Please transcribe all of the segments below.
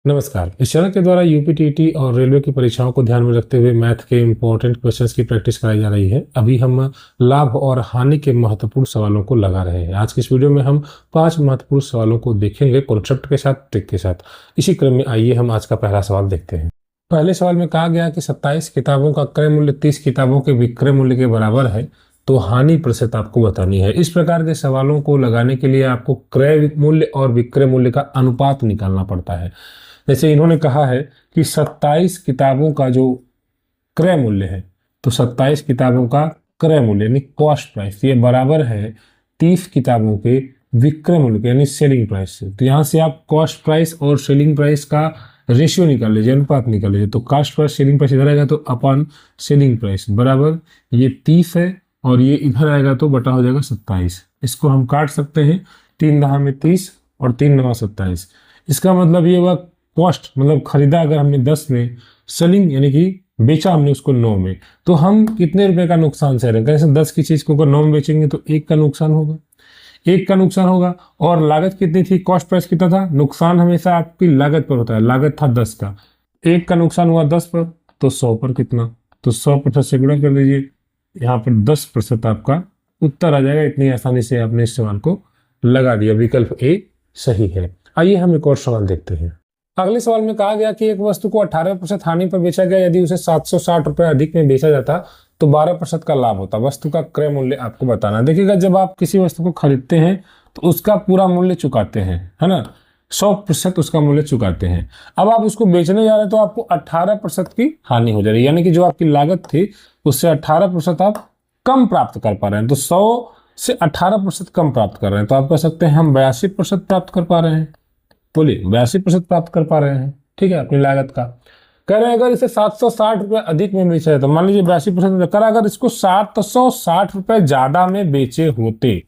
नमस्कार। इस चैनल के द्वारा यूपीटीटी और रेलवे की परीक्षाओं को ध्यान में रखते हुए मैथ के इंपॉर्टेंट क्वेश्चंस की प्रैक्टिस कराई जा रही है। अभी हम लाभ और हानि के महत्वपूर्ण सवालों को लगा रहे हैं। आज की इस वीडियो में हम 5 महत्वपूर्ण सवालों को देखेंगे कॉन्सेप्ट के साथ, ट्रिक के साथ। इसी क्रम में आइए हम आज का पहला सवाल देखते हैं। पहले सवाल में कहा गया कि 27 किताबों का क्रय मूल्य 30 किताबों के विक्रय मूल्य के बराबर है, तो हानि प्रतिशत आपको बतानी है। इस प्रकार के सवालों को लगाने के लिए आपको क्रय मूल्य और विक्रय मूल्य का अनुपात निकालना पड़ता है। जैसे इन्होंने कहा है कि 27 किताबों का जो क्रय मूल्य है, तो 27 किताबों का क्रय मूल्य यानी कॉस्ट प्राइस ये बराबर है 30 किताबों के विक्रय मूल्य के यानी सेलिंग प्राइस से। तो यहाँ से आप कॉस्ट प्राइस और सेलिंग प्राइस का रेशियो निकाल लीजिए, अनुपात निकाल लीजिए। तो कॉस्ट प्राइस सेलिंग प्राइस इधर आएगा तो अपॉन सेलिंग प्राइस बराबर ये 30 है और ये इधर आएगा तो बटा हो जाएगा 27। इसको हम काट सकते हैं, 3 दहा में 30 और 3 नवा 27। इसका मतलब ये हुआ कॉस्ट मतलब खरीदा अगर हमने 10 में, सेलिंग यानी कि बेचा हमने उसको 9 में, तो हम कितने रुपए का नुकसान सह रहे हैं। कैसे 10 की चीज को अगर 9 में बेचेंगे तो 1 का नुकसान होगा, 1 का नुकसान होगा। और लागत कितनी थी, कॉस्ट प्राइस कितना था, नुकसान हमेशा आपकी लागत पर होता है, लागत था 10 का, 1 का नुकसान हुआ 10 पर, तो 100 पर कितना, तो 100% से गुणा कर दीजिए। यहाँ पर 10% आपका उत्तर आ जाएगा। इतनी आसानी से आपने इस सवाल को लगा दिया, विकल्प ए सही है। आइए हम एक और सवाल देखते हैं। अगले सवाल में कहा गया कि एक वस्तु को 18% हानि पर बेचा गया, यदि उसे 760 रुपए अधिक में बेचा जाता तो 12% का लाभ होता। वस्तु का क्रय मूल्य आपको बताना। देखिएगा, जब आप किसी वस्तु को खरीदते हैं तो उसका पूरा मूल्य चुकाते हैं, है ना, 100% उसका मूल्य चुकाते हैं। अब आप उसको बेचने जा रहे हैं तो आपको 18% की हानि हो जा रही है, यानी कि जो आपकी लागत थी उससे 18% आप कम प्राप्त कर पा रहे हैं। तो 100 से 18% कम प्राप्त कर रहे हैं, तो आप कह सकते हैं हम 82% प्राप्त कर पा रहे हैं। बोलिए 82% प्राप्त कर पा रहे हैं, ठीक है, अपनी लागत का। कह रहे हैं अगर इसे 760 रुपए अधिक में बेचा है, तो मान लीजिए 82% कर, अगर इसको 760 रुपए ज्यादा में बेचे होते,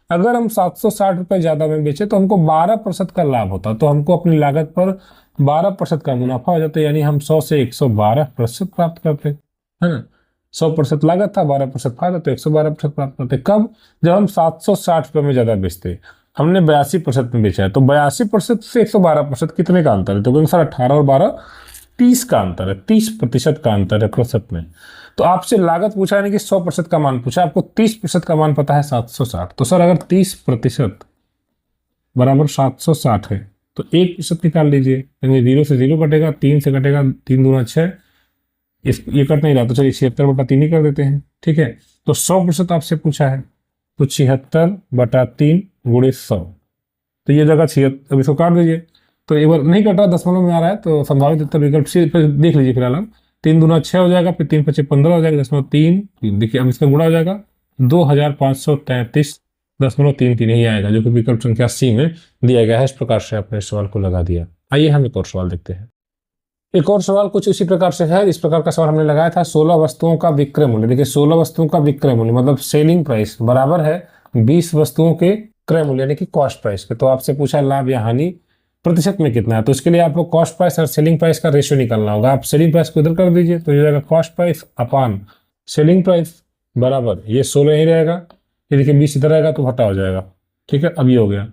अगर हम 760 रुपए ज्यादा में बेचे तो हमको 12% का लाभ होता, तो हमको अपनी लागत पर 12% का मुनाफा हो जाता, यानी हम 100 से 112% प्राप्त करते, है ना। 100% लागत था, 12% फायदा, तो 112% प्राप्त करते। कब, जब हम 760 रुपए में ज्यादा बेचते। हमने 82% में बेचा है, तो 82% से 112% कितने का अंतर है, तो सर 18 और 12 30 का अंतर है, 30% का अंतर है प्रतिशत में। तो आपसे लागत पूछा है कि 100% का मान पूछा, आपको 30% का मान पता है 760। तो सर अगर 30% बराबर 760 है तो 1% निकाल लीजिए, यानी 0 से 0 कटेगा, 3 से कटेगा, 3 दूना 6, ये कट नहीं रहा, तो चलिए 76/3 ही कर देते हैं, ठीक है। तो 100% आपसे पूछा है, तो 76/3 गुणे 100, तो ये जगह 76। अब इसको काट दीजिए, तो एक बार नहीं कट रहा, दशमलव में आ रहा है, तो संभावित उत्तर विकल्प सी देख लीजिए फिलहाल आप। 3 दूना 6 हो जाएगा, फिर 3 पचे 15 हो जाएगा, 0.3 देखिए। अब इसका गुणा हो जाएगा 2533.33 यही आएगा, जो कि विकल्प संख्या सी में दिया गया है। इस प्रकार से आपने सवाल को लगा दिया। आइए हम एक और सवाल देखते हैं। एक और सवाल कुछ इसी प्रकार से है। इस प्रकार का सवाल हमने लगाया था, 16 वस्तुओं का विक्रय मूल्य। देखिए 16 वस्तुओं का विक्रय मूल्य मतलब सेलिंग प्राइस बराबर है 20 वस्तुओं के क्रय मूल्य यानी कि कॉस्ट प्राइस के। तो आपसे पूछा लाभ या हानि प्रतिशत में कितना है, तो इसके लिए आपको कॉस्ट प्राइस और सेलिंग प्राइस का रेशियो निकालना होगा। आप सेलिंग प्राइस को इधर कर दीजिए, तो ये जाएगा cost price upon selling price बराबर ये 16 ही रहेगा, ये देखिए 20 इधर आएगा तो घटा हो जाएगा, ठीक है। अब ये हो गया।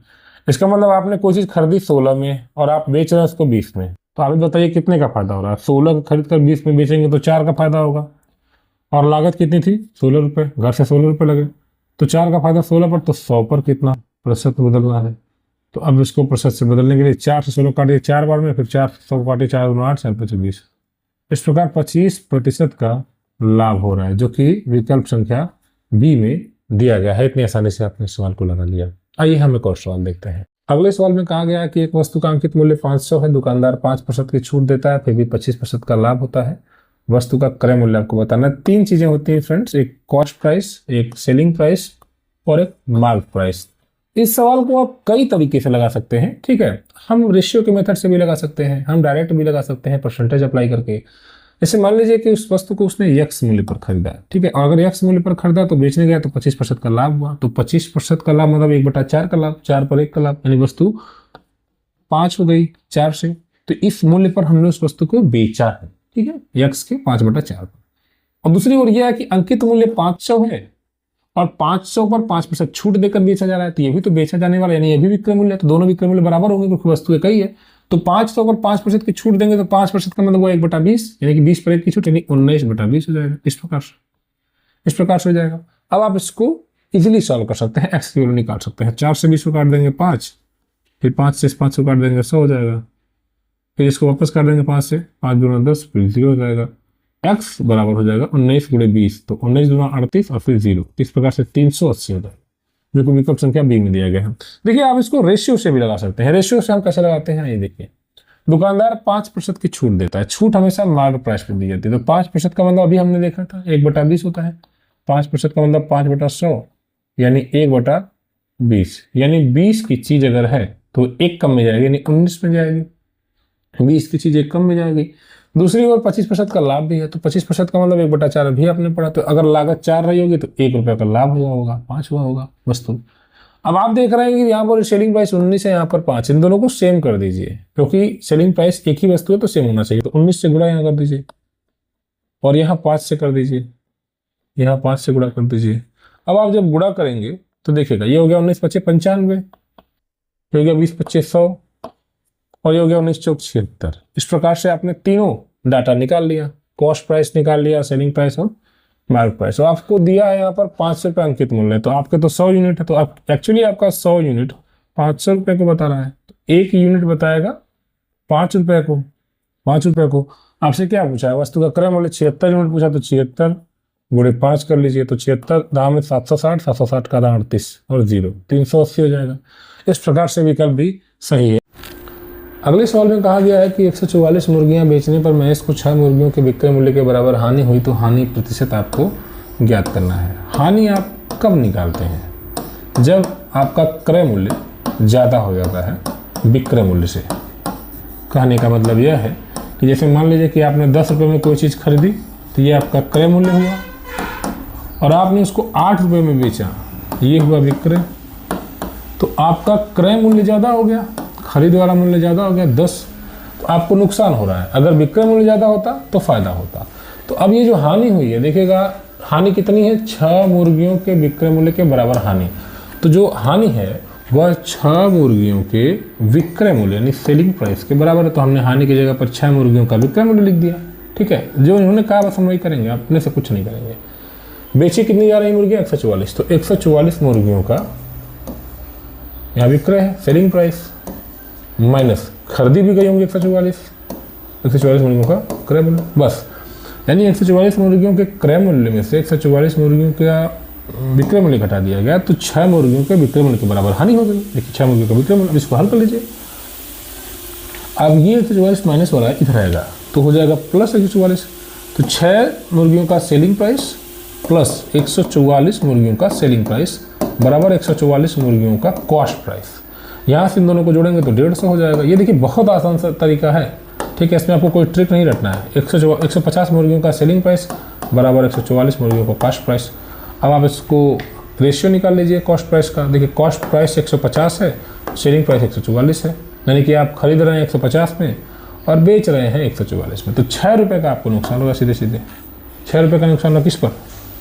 इसका मतलब आपने कोई चीज खरीदी 16 में और आप बेच रहे हैं उसको 20 में, तो आप बताइए कितने का फायदा हो रहा है। 16 खरीद कर 20 में बेचेंगे तो 4 का फायदा होगा, और लागत कितनी थी 16 रुपए, घर से 16 रुपए लगे, तो 4 का फायदा 16 पर, तो 100 पर कितना प्रतिशत बदलना है। तो अब इसको प्रतिशत से बदलने के लिए 4 से 16 काटिए 4 बार में, फिर 400 काटिए 4 दूना 8, 4 पचे 20। इस प्रकार 25% का लाभ हो रहा है, जो कि विकल्प संख्या बी में दिया गया है। इतनी आसानी से आपने सवाल को लगा लिया। आइए हम एक और सवाल देखते हैं। अगले सवाल में कहा गया है कि एक वस्तु का अंकित मूल्य 500 है, दुकानदार 5% की छूट देता है, फिर भी 25% का लाभ होता है। वस्तु का क्रय मूल्य आपको बताना है। 3 चीजें होती हैं फ्रेंड्स, एक कॉस्ट प्राइस, एक सेलिंग प्राइस और एक मार्क प्राइस। इस सवाल को आप कई तरीके से लगा सकते हैं, ठीक है। हम रेशियो के मेथड से भी लगा सकते हैं, हम डायरेक्ट भी लगा सकते हैं परसेंटेज अप्लाई करके। जैसे मान लीजिए कि उस वस्तु को उसने x मूल्य पर खरीदा, ठीक है, और अगर x मूल्य पर खरीदा तो बेचने गया तो 25% का लाभ हुआ। तो 25% का लाभ मतलब 1/4 का लाभ, 4 पर 1 का लाभ, यानी वस्तु 5 हो गई 4 से। तो इस मूल्य पर हमने उस वस्तु को बेचा है, ठीक है, x के 5/4 पर। और दूसरी ओर यह है कि अंकित मूल्य 500 है और 500 पर 5% छूट देकर बेचा जा रहा है, तो ये भी तो बेचा जाने वाला, यानी ये भी विक्रय मूल्य है, तो दोनों विक्रय मूल्य बराबर होंगे क्योंकि वस्तु एक ही है। तो 5 तो अगर 5% की छूट देंगे तो 5% का मतलब वो 1/20, यानी कि 20% की छूट यानी 19/20 हो जाएगा। इस प्रकार से हो जाएगा। अब आप इसको इजीली सॉल्व कर सकते हैं, एक्स की वैल्यू निकाल सकते हैं। 4 से 20 को काट देंगे 5, फिर 5 से 5 को काट देंगे 100 हो जाएगा, फिर इसको वापस काट देंगे 5 से, 5 दूना 10, फिर 0 हो जाएगा। एक्स बराबर हो जाएगा 19 × 20, तो 19 दूना 38 और फिर 0। इस प्रकार से 380 हो जाएगा, जो कि विकल्प संख्या बी में दिया गया है। देखिए आप इसको रेशियो से भी लगा सकते हैं। रेशियो से हम कैसे लगाते हैं, ये देखिए। दुकानदार 5% की छूट देता है। छूट हमेशा मार्केट प्राइस पर दी जाती है। तो 5% का मतलब अभी हमने देखा था 1/20 होता है। 5% का मतलब 5/100 यानी 1/20, यानी 20 की चीज अगर है तो एक कम में जाएगी, यानी 19 में जाएगी। 20 की चीज एक कम में जाएगी। दूसरी ओर 25% का लाभ भी है, तो 25% का मतलब 1/4 भी आपने पढ़ा। तो अगर लागत 4 रही होगी तो 1 रुपये का लाभ हुआ होगा, 5 हुआ होगा वस्तु। अब आप देख रहे हैं कि यहाँ पर सेलिंग प्राइस 19 है, यहाँ पर 5, इन दोनों को सेम कर दीजिए, क्योंकि सेलिंग प्राइस एक ही वस्तु है तो सेम होना चाहिए। तो 19 से गुणा यहाँ कर दीजिए और यहाँ 5 से कर दीजिए, यहाँ 5 से गुणा कर दीजिए। अब आप जब गुणा करेंगे तो देखिएगा, ये हो गया 19 × 5 = 95, ये हो गया 20 × 25 = 100 और ये हो गया 19 × 4 = 76। इस प्रकार से आपने तीनों डाटा निकाल लिया, कॉस्ट प्राइस निकाल लिया, सेलिंग प्राइस और मार्केट प्राइस। तो आपको दिया है यहाँ पर 500 रुपये अंकित मूल्य, तो आपके तो 100 यूनिट है, तो आप एक्चुअली आपका 100 यूनिट 500 रुपये को बता रहा है, तो एक यूनिट बताएगा 5 रुपये को। 5 रुपये को आपसे क्या पूछा है, वस्तु का क्रय मूल्य 76 यूनिट पूछा, तो 76 × 5 कर लीजिए, तो 76 दाम में 760, 760 का दाम 38 और 0, 380 हो जाएगा। इस प्रकार से विकल्प भी सही है। अगले सवाल में कहा गया है कि 144 मुर्गियां बेचने पर महेश को 6 मुर्गियों के विक्रय मूल्य के बराबर हानि हुई, तो हानि प्रतिशत आपको ज्ञात करना है। हानि आप कब निकालते हैं, जब आपका क्रय मूल्य ज़्यादा हो जाता है विक्रय मूल्य से। कहने का मतलब यह है कि जैसे मान लीजिए कि आपने 10 रुपये में कोई चीज़ खरीदी, तो ये आपका क्रय मूल्य हुआ और आपने उसको 8 रुपये में बेचा, ये हुआ विक्रय। तो आपका क्रय मूल्य ज़्यादा हो गया, खरीद वाला मूल्य ज़्यादा हो गया 10, तो आपको नुकसान हो रहा है। अगर विक्रय मूल्य ज़्यादा होता तो फायदा होता। तो अब ये जो हानि हुई है, देखिएगा हानि कितनी है, 6 मुर्गियों के विक्रय मूल्य के बराबर हानि। तो जो हानि है वह 6 मुर्गियों के विक्रय मूल्य यानी सेलिंग प्राइस के बराबर है। तो हमने हानि की जगह पर 6 मुर्गियों का विक्रय मूल्य लिख दिया। ठीक है, जो इन्होंने कहा बस हम वही करेंगे, अपने से कुछ नहीं करेंगे। बेची कितनी जा रही मुर्गियाँ, 144, तो 144 मुर्गियों का यहाँ विक्रय है सेलिंग प्राइस, माइनस खरीदी भी गई होंगी 144 मुर्गियों का क्रय मूल्य, बस। यानी 144 मुर्गियों के क्रय मूल्य में से 144 मुर्गियों का विक्रय मूल्य घटा दिया गया, तो 6 मुर्गियों के विक्रय मूल्य के बराबर हानि हो गई। देखिए 6 मुर्गियों का विक्रय मूल्य, इसको हल कर लीजिए। अब ये 144 माइनस वाला इधर आएगा तो हो जाएगा प्लस 144। तो 6 मुर्गियों का सेलिंग प्राइस प्लस 144 मुर्गियों का सेलिंग प्राइस बराबर 144 मुर्गियों का कॉस्ट प्राइस। यहाँ से इन दोनों को जोड़ेंगे तो 150 हो जाएगा। ये देखिए बहुत आसान सा तरीका है। ठीक है, इसमें आपको कोई ट्रिक नहीं रटना है। 150 मुर्गियों का सेलिंग प्राइस बराबर 144 मुर्गियों का कॉस्ट प्राइस। अब आप इसको रेशियो निकाल लीजिए कॉस्ट प्राइस का। देखिए कॉस्ट प्राइस 150 है, सेलिंग प्राइस 144 है, यानी कि आप खरीद रहे हैं 150 में और बेच रहे हैं 144 में। तो 6 रुपये का आपको नुकसान होगा सीधे सीधे। 6 रुपये का नुकसान होगा किस पर,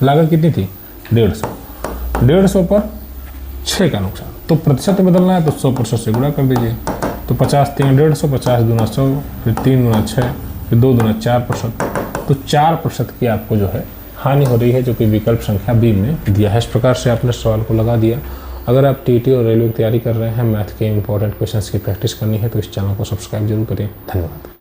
लागत कितनी थी 150 पर 6 का नुकसान। तो प्रतिशत बदलना है तो 100% से गुणा कर दीजिए। तो 50 × 3 150, 50 दूना 100, फिर 3 दूना 6, फिर 2 दूना 4%। तो 4% की आपको जो है हानि हो रही है, जो कि विकल्प संख्या बी में दिया है। इस प्रकार से आपने सवाल को लगा दिया। अगर आप टीटी और रेलवे की तैयारी कर रहे हैं, मैथ के इंपॉर्टेंट क्वेश्चंस की प्रैक्टिस करनी है, तो इस चैनल को सब्सक्राइब जरूर करें। धन्यवाद।